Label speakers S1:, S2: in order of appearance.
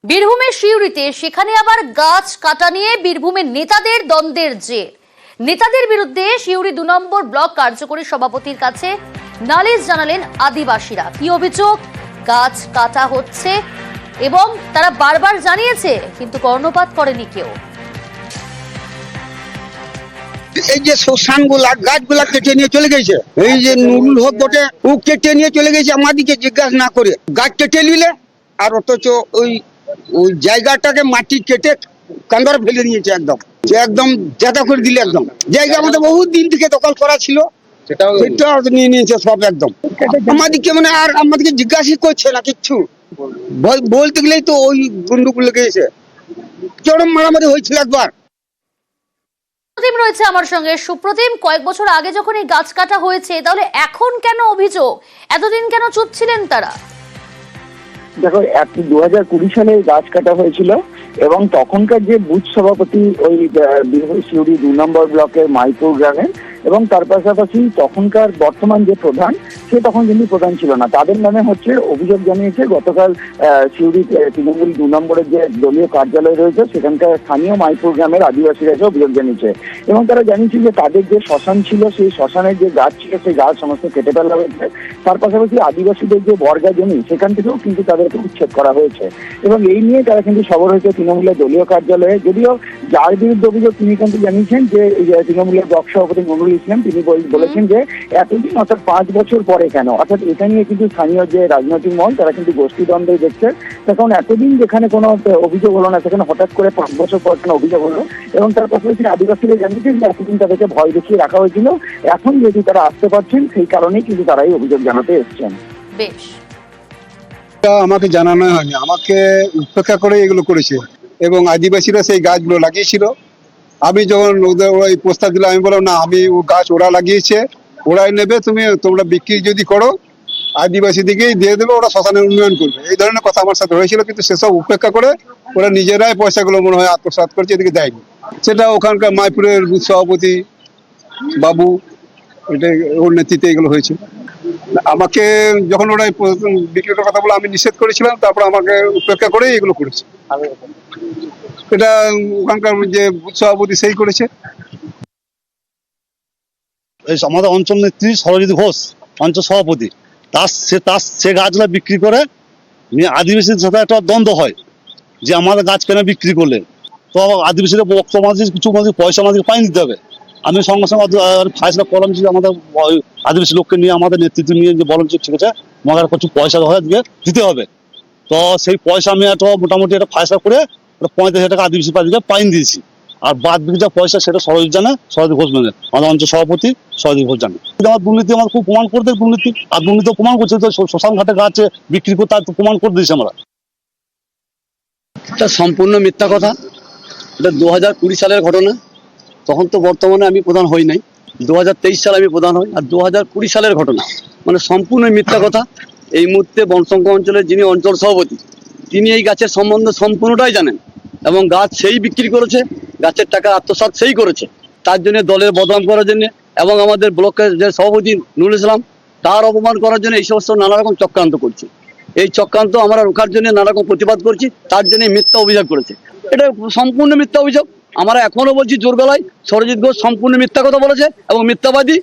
S1: বীরভূমের সিউড়িতে সেখানে আবার গাছ কাটা নিয়ে বীরভূমের নেতাদের দ্বন্দ্বের জের। নেতাদের বিরুদ্ধে সিউড়ি ২ নম্বর ব্লক কার্যকরী সভাপতির কাছে নালিশ জানালেন আদিবাসীরা। কি অভিযোগ? গাছ কাটা হচ্ছে এবং তারা বারবার জানিয়েছে, কিন্তু কর্ণপাত করেনি কেউ।
S2: এই যে শ্মশানগুলা গাছগুলা কেটে নিয়ে চলে গেছে, এই যে নুরুল হক বটে ও কেটে নিয়ে চলে গেছে আমাদেরকে জিজ্ঞাসা না করে। গাছ কেটে নিলে আর অথচ ওই ওই জায়গাটাকে মাটি কেটে কান্দর ফেলে দিয়েছে, একদম একদম জায়গা করে দিলে। একদম জায়গা আমাদের বহুত দিন থেকে দখল করা ছিল, সেটাও নিয়ে নিয়েছে সব একদম। আমাদেরকে মানে আর আমাদেরকে জিজ্ঞাসা করছে না কিচ্ছু, বলতে গেলেই তো ওই গুন্ডুগুলো গেছে। চরম মারামারি হয়েছিল একবার।
S1: সুপ্রতিম রয়েছে আমার সঙ্গে। সুপ্রতিম, কয়েক বছর আগে যখন এই গাছ কাটা হয়েছে, তাহলে এখন কেন অভিযোগ? এতদিন কেন চুপ ছিলেন তারা?
S3: দেখো, 2020 সালে গাছ কাটা হয়েছিল এবং তখনকার যে বুথ সভাপতি ওই সিউড়ি ২ নম্বর ব্লকের মাইপুর গ্রামের, এবং তার পাশাপাশি তখনকার বর্তমান যে প্রধান, সে তখন কিন্তু প্রধান ছিল না, তাদের নামে হচ্ছে অভিযোগ জানিয়েছে। গতকাল সিউড়ি তৃণমূল ২ নম্বরের যে দলীয় কার্যালয় রয়েছে সেখানকার স্থানীয় মাইপুর গ্রামের আদিবাসীরা এসে অভিযোগ জানিয়েছে এবং তারা জানিয়েছে যে তাদের যে শ্মশান ছিল, সেই শ্মশানের যে গাছ ছিল সেই গাছ সমস্ত কেটে ফেলা হয়েছে। তার পাশাপাশি আদিবাসীদের যে বর্গা জমি, সেখান থেকেও কিন্তু তাদেরকে উচ্ছেদ করা হয়েছে এবং এই নিয়ে তারা কিন্তু সরব হয়েছে তৃণমূলের দলীয় কার্যালয়ে। যদিও যার বিরুদ্ধে অভিযোগ তিনি কিন্তু জানিয়েছেন যে তৃণমূলের ব্লক সভাপতি মনুরুল ইসলাম, তিনি বলেছেন যে এতদিন অর্থাৎ 5 বছর পরে কেন, অর্থাৎ এটা নিয়ে কিন্তু স্থানীয় যে রাজনৈতিক মহল তারা কিন্তু গোষ্ঠীদ্বন্দ্বই দেখছে। তখন এতদিন যেখানে কোনো অভিযোগ হলো না, সেখানে হঠাৎ করে 5 বছর পর কেন অভিযোগ হলো। এবং তার পাশাপাশি আদিবাসীরা জানিয়েছেন যে এতদিন তাদেরকে ভয় দেখিয়ে রাখা হয়েছিল, এখন যদি তারা আসতে পারছেন সেই কারণেই কিন্তু তারা এই অভিযোগ জানাতে এসছেন।
S1: বেশ,
S2: আমাকে জানানো হয়নি, আমাকে উপেক্ষা করে এগুলো করেছে এবং আদিবাসীরা সেই গাছগুলো লাগিয়েছিল। আমি যখন ওদের ওই প্রস্তাব দিলাম, আমি বললাম না, আমি ও গাছ ওরা লাগিয়েছে, ওরাই নেবে, তোমরা বিক্রি যদি করো আদিবাসীদিকেই দিয়ে দেবে, ওরা শ্মশানের উন্নয়ন করবে, এই ধরনের কথা আমার সাথে হয়েছিল। কিন্তু সেসব উপেক্ষা করে ওরা নিজেরাই পয়সাগুলো মনে হয় আত্মসাৎ করছে, এদিকে দেয়নি। সেটা ওখানকার মাইপুরের বুথ সভাপতি বাবু, এটা ওর নেতৃত্বে এগুলো হয়েছে। আমাকে যখন ওরা বিক্রির কথা বলে আমি নিষেধ করেছিলাম, তারপর আমাকে উপেক্ষা করে এগুলো করেছে। এটা ওখানকার যে বুথ সভাপতি সেই করেছে।
S4: আমাদের অঞ্চল নেত্রী সরজিৎ ঘোষ অঞ্চল সভাপতি, সে গাছগুলা বিক্রি করে নিয়ে আদিবাসীদের সাথে একটা দ্বন্দ্ব হয় যে আমাদের গাছ কেন বিক্রি করলেন। তো আদিবাসীদের বক্তব্য কিছু পয়সা আমাদেরকে পাইনি দিতে হবে। আমি সঙ্গে সঙ্গে ফাইসলা করলাম যে আমাদের আদিবাসী লোককে নিয়ে, আমাদের নেতৃত্ব নিয়ে যে বলেন যে ঠিক আছে আমাদের কিছু পয়সা দিতে হবে। তো সেই পয়সা আমি একটা মোটামুটি একটা ফাইসলা করে 35,000 টাকা আদিবাসী পার্টিকে পাইন দিয়েছি। আর বাদ বাকি যা পয়সা সেটা সরজিৎ জানে, সরজিৎ ঘোষ মানে আমাদের অঞ্চল সভাপতি সরজিৎ ঘোষ জানে। কিন্তু আমার দুর্নীতি আমার খুব প্রমাণ করে দেয়, দুর্নীতি আর দুর্নীতি প্রমাণ করছে, তো শ্মশান ঘাটে গাছ বিক্রি করে তার প্রমাণ করে দিয়েছি আমরা।
S5: এটা সম্পূর্ণ মিথ্যা কথা। এটা 2020 সালের ঘটনা। তখন তো বর্তমানে আমি প্রধান হই নাই, 2023 সালে আমি প্রধান হই, আর 2020 সালের ঘটনা, মানে সম্পূর্ণ মিথ্যা কথা। এই মুহূর্তে বনশঙ্কর অঞ্চলের যিনি অঞ্চল সভাপতি, তিনি এই গাছের সম্বন্ধে সম্পূর্ণটাই জানেন এবং গাছ সেই বিক্রি করেছে, গাছের টাকা আত্মসাৎ সেই করেছে। তার জন্য দলের বদনাম করার জন্য এবং আমাদের ব্লকের যে সভাপতি নুরুল ইসলাম, তার অপমান করার জন্য এই সমস্ত নানা রকম চক্রান্ত করছে। এই চক্রান্ত আমরা রোখার জন্য নানা রকম প্রতিবাদ করছি, তার জন্য মিথ্যা অভিযোগ করেছে। এটা সম্পূর্ণ মিথ্যা অভিযোগ। আমরা এখনো বলছি জোর গলায়, সরজিৎ ঘোষ সম্পূর্ণ মিথ্যা কথা বলেছে এবং মিথ্যাবাদী।